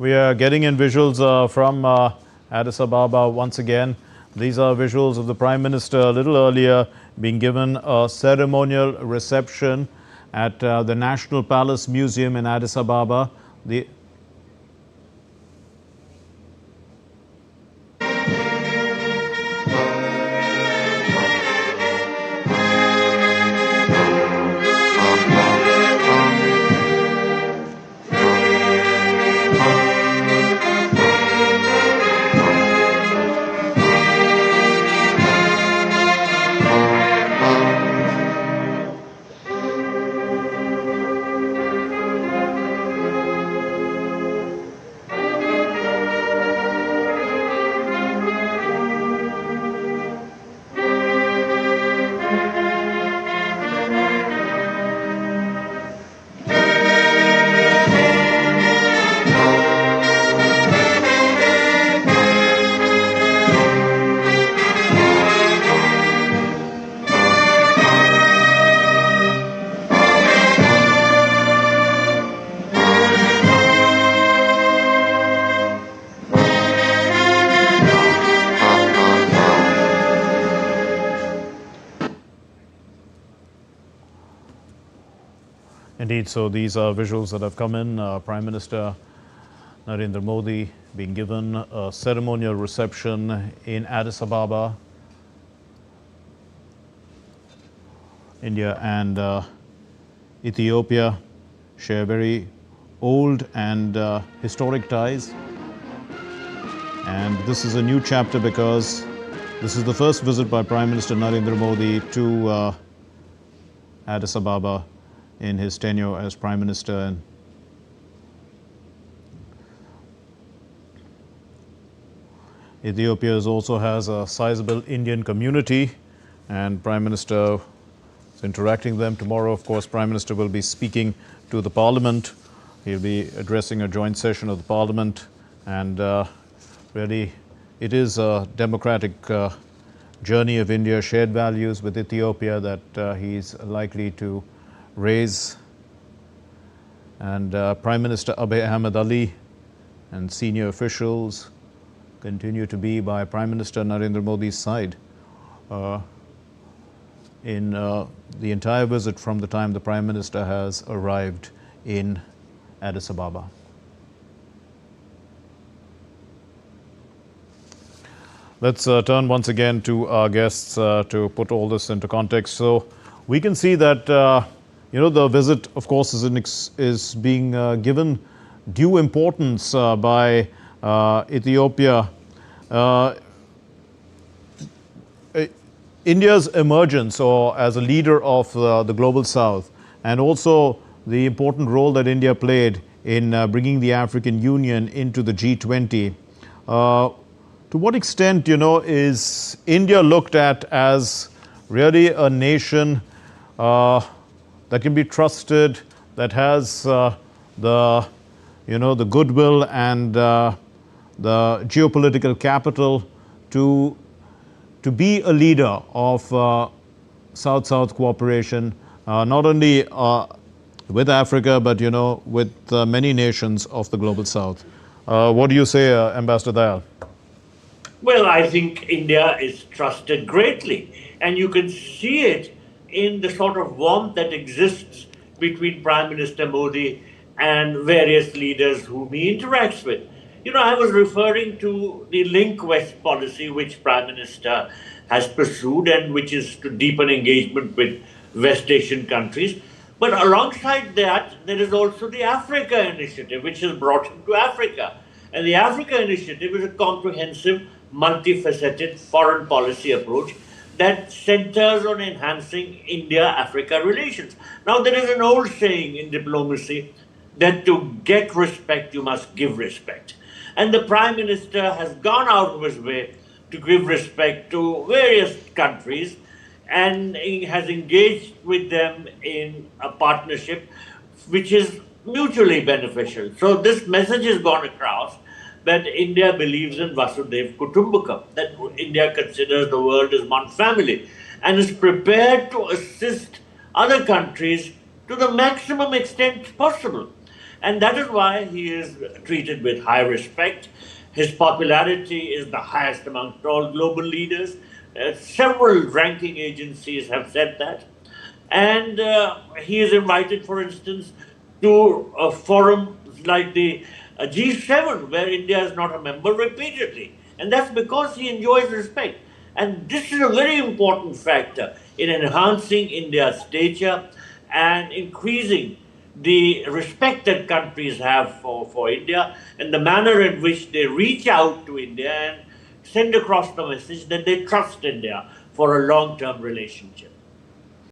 We are getting in visuals from Addis Ababa once again. These are visuals of the Prime Minister a little earlier being given a ceremonial reception at the National Palace Museum in Addis Ababa. Indeed, so these are visuals that have come in. Prime Minister Narendra Modi being given a ceremonial reception in Addis Ababa. India and Ethiopia share very old and historic ties. And this is a new chapter because this is the first visit by Prime Minister Narendra Modi to Addis Ababa in his tenure as Prime Minister. And Ethiopia also has a sizable Indian community, and Prime Minister is interacting with them. Tomorrow, of course, Prime Minister will be speaking to the Parliament. He'll be addressing a joint session of the Parliament, and really it is a democratic journey of India, shared values with Ethiopia that he's likely to raise. And Prime Minister Abiy Ahmed Ali and senior officials continue to be by Prime Minister Narendra Modi's side in the entire visit from the time the Prime Minister has arrived in Addis Ababa. Let's turn once again to our guests to put all this into context. So we can see that the visit, of course, is being given due importance by Ethiopia. India's emergence or as a leader of the global south, and also the important role that India played in bringing the African Union into the G20. To what extent, is India looked at as really a nation that can be trusted, that has the goodwill and the geopolitical capital to be a leader of South-South cooperation, not only with Africa, but with many nations of the global South. What do you say, Ambassador Dayal? Well, I think India is trusted greatly, and you can see it in the sort of warmth that exists between Prime Minister Modi and various leaders whom he interacts with. I was referring to the Link West policy which Prime Minister has pursued and which is to deepen engagement with West Asian countries. But alongside that, there is also the Africa Initiative, which has brought him to Africa. And the Africa Initiative is a comprehensive, multifaceted foreign policy approach that centers on enhancing India-Africa relations. Now, there is an old saying in diplomacy that to get respect, you must give respect. And the Prime Minister has gone out of his way to give respect to various countries, and he has engaged with them in a partnership which is mutually beneficial. So this message has gone across that India believes in Vasudhaiva Kutumbakam, that India considers the world as one family and is prepared to assist other countries to the maximum extent possible. And that is why he is treated with high respect. His popularity is the highest amongst all global leaders. Several ranking agencies have said that. And he is invited, for instance, to forums like the G7, where India is not a member, repeatedly. And that's because he enjoys respect. And this is a very important factor in enhancing India's stature and increasing the respect that countries have for India and the manner in which they reach out to India and send across the message that they trust India for a long-term relationship.